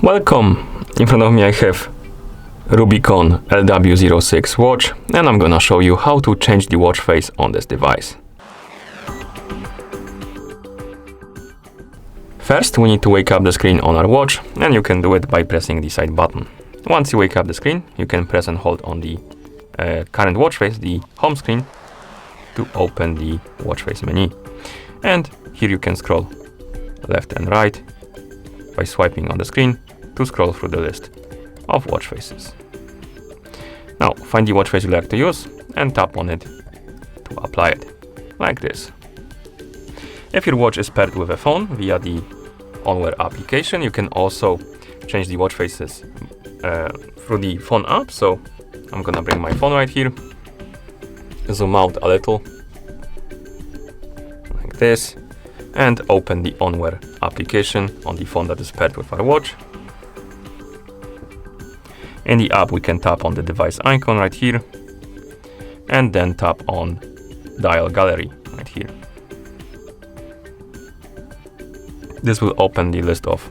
Welcome! In front of me I have Rubicon LW06 watch, and I'm gonna show you how to change the watch face on this device. First, we need to wake up the screen on our watch, and you can do it by pressing the side button. Once you wake up the screen, you can press and hold on the current watch face, the home screen, to open the watch face menu. And here you can scroll left and right by swiping on the screen to scroll through the list of watch faces. Now find the watch face you like to use and tap on it to apply it, like this. If your watch is paired with a phone via the OnWear application, you can also change the watch faces through the phone app. So I'm gonna bring my phone right here, zoom out a little, like this, and open the OnWear application on the phone that is paired with our watch. In the app, we can tap on the device icon right here, and then tap on dial gallery right here. This will open the list of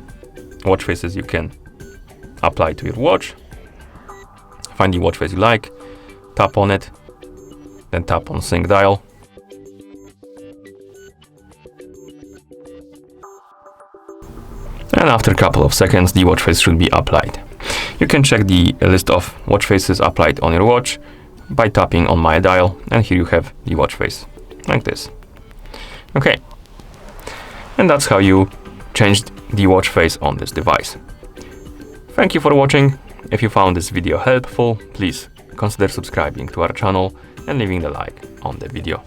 watch faces you can apply to your watch. Find the watch face you like, tap on it, then tap on sync dial. And after a couple of seconds, the watch face should be applied. You can check the list of watch faces applied on your watch by tapping on my dial, and here you have the watch face, like this. Okay, and that's how you changed the watch face on this device. Thank you for watching. If you found this video helpful, please consider subscribing to our channel and leaving a like on the video.